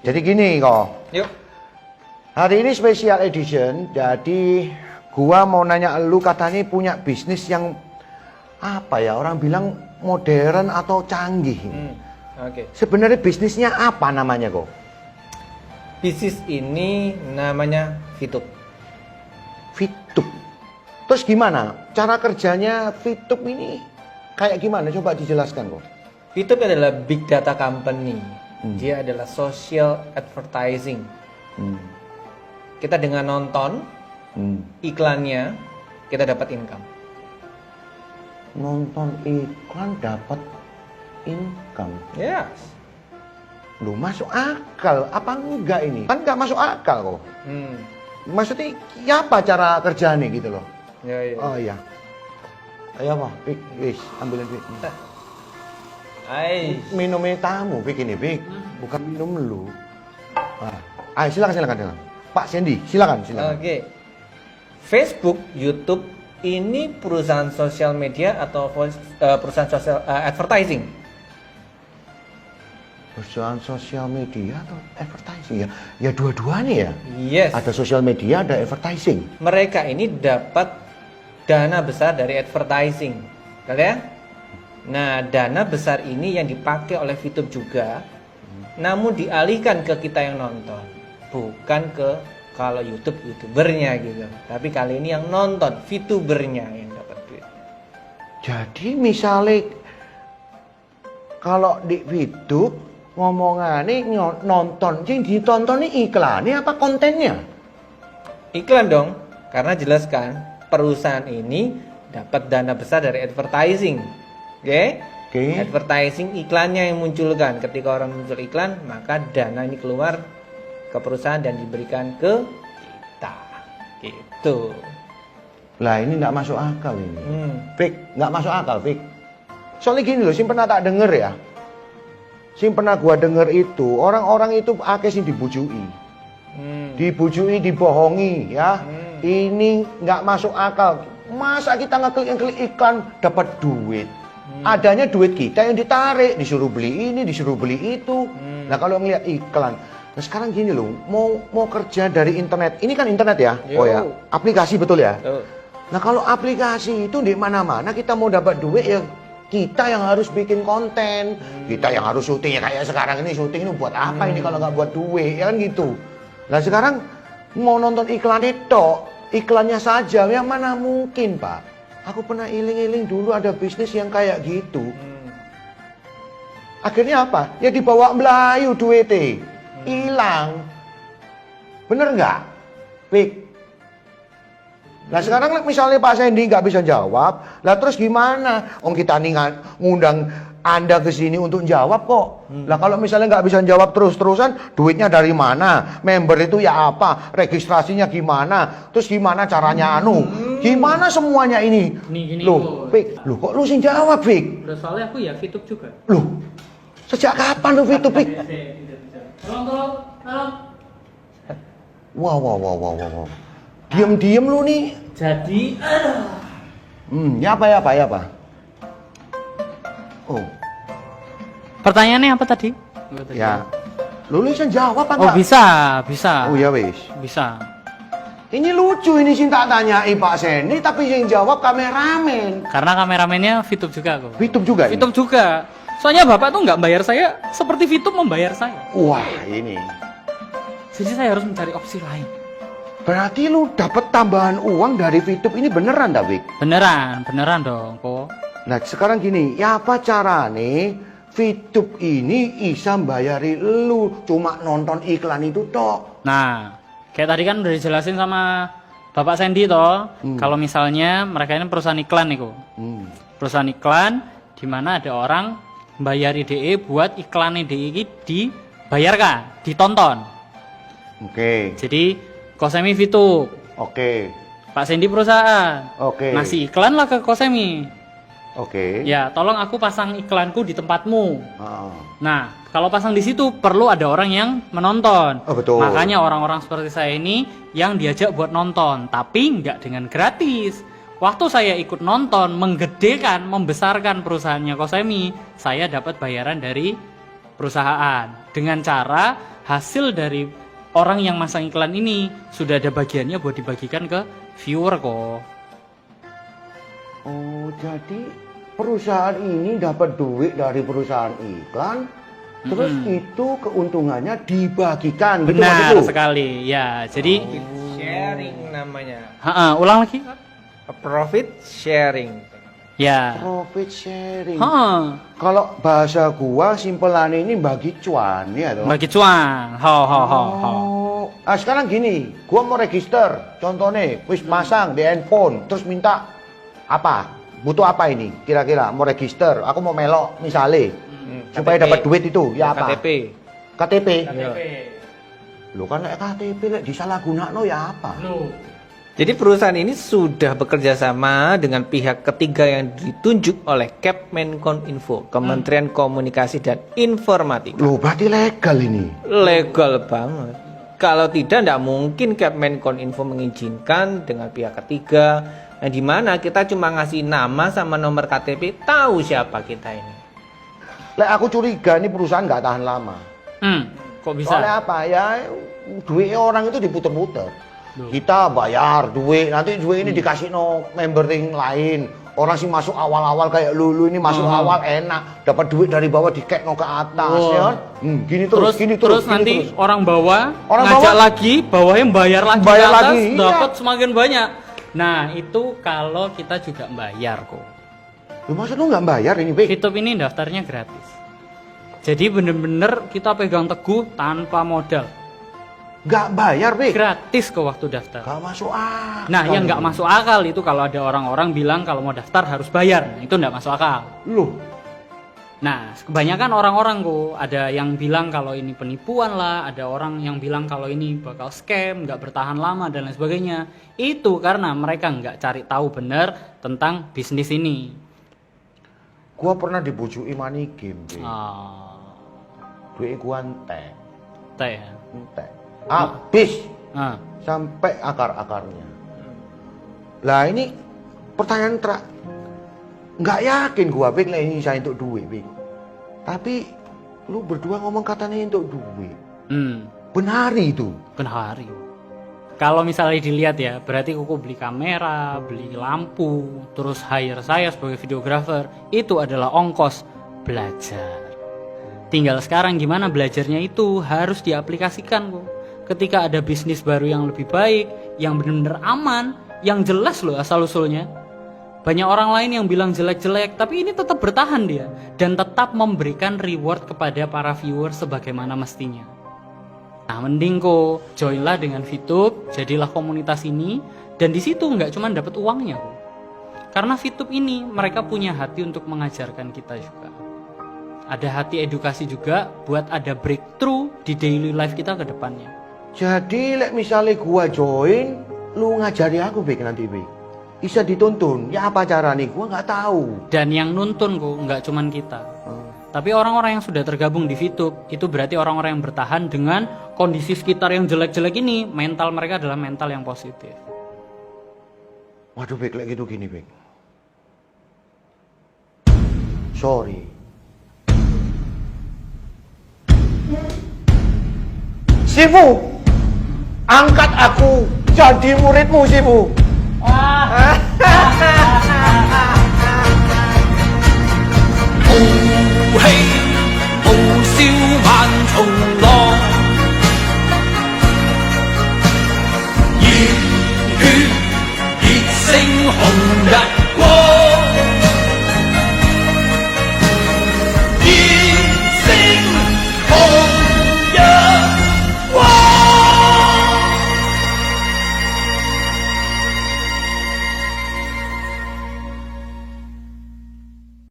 Jadi gini kok. Yuk. Hari ini special edition. Jadi gua mau nanya lu, katanya punya bisnis yang apa ya? Orang bilang modern atau canggih. Oke. Sebenarnya bisnisnya apa namanya kok? Bisnis ini namanya Fitup. Fitup. Terus gimana? Cara kerjanya Fitup ini kayak gimana? Coba dijelaskan kok. Fitup adalah big data company. Dia adalah social advertising. Kita dengan nonton iklannya, kita dapat income. Nonton iklan dapat income. Yes. Lu masuk akal apa enggak ini? Kan enggak masuk akal kok. Maksudnya ya apa cara kerjanya gitu loh? Ya, ya. Oh iya. Ayo apa? Pik, wis, ambilin Pik. Minumnya tamu Pik ini Pik, bukan minum lu. Ayo silakan. Pak Sandy, silakan. Oke. Facebook, YouTube ini perusahaan sosial media atau perusahaan sosial advertising? Perusahaan sosial media atau advertising ya? Ya dua-duanya ya. Yes. Ada sosial media, ada advertising. Mereka ini dapat dana besar dari advertising, kalian? Nah, dana besar ini yang dipakai oleh Fitup juga, namun dialihkan ke kita yang nonton, bukan ke kalau YouTubernya gitu. Tapi kali ini yang nonton, Fitubernya yang dapat duit. Jadi misalnya kalau di Fitup ngomongannya nonton, yang ditonton ini iklannya apa kontennya? Iklan dong, karena jelaskan perusahaan ini dapat dana besar dari advertising. Oke? Advertising iklannya yang munculkan. Ketika orang muncul iklan, maka dana ini keluar ke perusahaan dan diberikan ke kita. Gitu. Lah ini nggak masuk akal ini. Fik, nggak masuk akal, Fik. Soalnya gini loh, sih pernah tak denger ya. Sih pernah gua denger itu, orang-orang itu akeh sing dibujui. Dibujui, dibohongi ya. Ini nggak masuk akal. Masa kita ngeklik iklan dapat duit? Adanya duit kita yang ditarik, disuruh beli ini, disuruh beli itu. Nah kalau ngeliat iklan, nah sekarang gini loh, mau kerja dari internet, ini kan internet ya, oh ya, aplikasi betul ya. Nah kalau aplikasi itu di mana-mana kita mau dapat duit ya kita yang harus bikin konten, kita yang harus syuting ya kayak sekarang ini syuting ini buat apa ini kalau nggak buat duit ya kan gitu. Nah sekarang mau nonton iklan itu, iklannya saja, yang mana mungkin Pak? Aku pernah iling-iling dulu ada bisnis yang kayak gitu. Akhirnya apa? Ya dibawa Melayu duitnya. Hilang. Bener nggak? Pik. Nah sekarang misalnya Pak Sandy nggak bisa jawab, lah terus gimana? Kita nih ngundang Anda ke sini untuk jawab kok. Lah kalau misalnya nggak bisa jawab terus-terusan, duitnya dari mana? Member itu ya apa? Registrasinya gimana? Terus gimana caranya Gimana semuanya ini? Gini, Loh, Pik, loh kok lu sing jawab, Pik? Soalnya aku ya Fitup juga. Loh, sejak kapan lu Fitup, Pik? Tolong. Wow. Diem lu nih. Jadi, Ya apa? Oh, pertanyaannya apa tadi? ya. Lu bisa jawab apa Oh, enggak? bisa. Oh ya wis. Bisa. Ini lucu ini sih tak tanyai Pak Sandy, tapi yang jawab kameramen. Karena kameramennya Fitup juga kok. Fitup juga ini? Fitup juga. Soalnya Bapak tuh nggak bayar saya seperti Fitup membayar saya. Wah, ini. Jadi saya harus mencari opsi lain. Berarti lu dapat tambahan uang dari Fitup ini beneran dah, Wik? Beneran dong kok. Nah, sekarang gini, ya apa carane Fitup ini bisa bayari lu cuma nonton iklan itu tok? Nah, kayak tadi kan udah dijelasin sama Bapak Sandy toh, kalau misalnya mereka ini perusahaan iklan nih kok. Perusahaan iklan di mana ada orang bayari DE buat iklan DE ini dibayarkan, ditonton. Oke. Jadi Kosemi Fitup, Oke. Pak Sandy perusahaan, Oke. ngasih iklan lah ke Kosemi. Oke. Ya, tolong aku pasang iklanku di tempatmu. Ah. Nah, kalau pasang di situ perlu ada orang yang menonton. Oh, betul. Makanya orang-orang seperti saya ini yang diajak buat nonton, tapi nggak dengan gratis. Waktu saya ikut nonton, menggedekan, membesarkan perusahaannya Kosemi, saya dapat bayaran dari perusahaan dengan cara hasil dari orang yang masang iklan ini sudah ada bagiannya buat dibagikan ke viewer kok. Oh, jadi perusahaan ini dapat duit dari perusahaan iklan, terus itu keuntungannya dibagikan, gitu Benar maksudku? sekali. Ya, jadi Sharing namanya. ulang lagi. Profit sharing. Ya. Profit sharing. Kalau Kalau bahasa gua simpelane ini bagi cuan ya toh. bagi cuan. Ho. Oh, sekarang gini, gua mau register, contohnya, wis pasang di handphone, terus minta apa? Butuh apa ini? Kira-kira mau register, aku mau melok misalnya, supaya KTP. dapat duit itu, ya apa? KTP. KTP. Iya. Lo kan lek KTP lek disalahgunakno ya apa? Jadi perusahaan ini sudah bekerja sama dengan pihak ketiga yang ditunjuk oleh Kepmenkominfo, Kementerian Komunikasi dan Informatika. Lo berarti legal ini. Legal banget. Kalau tidak mungkin Kepmenkominfo mengizinkan dengan pihak ketiga, yang dimana kita cuma ngasih nama sama nomor KTP, tahu siapa kita ini. Lek aku curiga ini perusahaan nggak tahan lama. Kok bisa? Soalnya apa ya? Duit orang itu diputer-puter. Kita bayar duit, nanti duit ini dikasih no member yang lain. Orang sih masuk awal-awal kayak lu ini masuk awal enak, dapat duit dari bawah dikekno ke atas ya. Gini terus, gini terus gini nanti terus. orang bawah Orang ngajak bawah, lagi, bawahnya bayar lagi bayar ke atas, lagi, iya. dapat semakin banyak. Nah, itu kalau kita juga bayar kok. Lu maksud lu nggak bayar ini, Bek? Fitup ini daftarnya gratis. Jadi bener-bener kita pegang teguh tanpa modal. Nggak bayar, Bek? Gratis ke waktu daftar. Nggak masuk akal. Nah, yang nggak masuk akal itu kalau ada orang-orang bilang kalau mau daftar harus bayar. Nah, itu nggak masuk akal. Loh, Nah, kebanyakan orang-orang kok ada yang bilang kalau ini penipuan lah, ada orang yang bilang kalau ini bakal scam, nggak bertahan lama dan lain sebagainya. Itu karena mereka nggak cari tahu benar tentang bisnis ini. gua pernah dibujuki money game, Bek. Duit gua entek. Teh. Entek. Habis Ah, sampai akar-akarnya. Lah ini pertanyaan nggak yakin gua, Bek, lah ini saya untuk duit, Bek. Tapi lu berdua ngomong katanya untuk duit. Benar itu. benar. Kalau misalnya dilihat ya, berarti kuku beli kamera, beli lampu, terus hire saya sebagai videographer, itu adalah ongkos belajar. Tinggal sekarang gimana belajarnya itu harus diaplikasikan kok. Ketika ada bisnis baru yang lebih baik, yang benar-benar aman, yang jelas loh asal-usulnya. Banyak orang lain yang bilang jelek-jelek, tapi ini tetap bertahan dia dan tetap memberikan reward kepada para viewer sebagaimana mestinya. Nah, mending kok joinlah dengan Fitup, jadilah komunitas ini, dan di situ nggak cuma dapat uangnya kok. Karena Fitup ini mereka punya hati untuk mengajarkan kita juga. Ada hati edukasi juga buat ada breakthrough di daily life kita ke depannya. Jadi lek misalnya gua join, lu ngajari aku, Bek, nanti, Bek. Bisa dituntun. Ya apa cara nih? Gua nggak tahu. Dan yang nuntun kok nggak cuman kita. Tapi orang-orang yang sudah tergabung di Fitup itu berarti orang-orang yang bertahan dengan kondisi sekitar yang jelek-jelek ini. Mental mereka adalah mental yang positif. Waduh, Bek, lek gitu gini, Bek. Sorry. Sifu, angkat aku jadi muridmu, Sifu.豪氣傲笑萬重浪。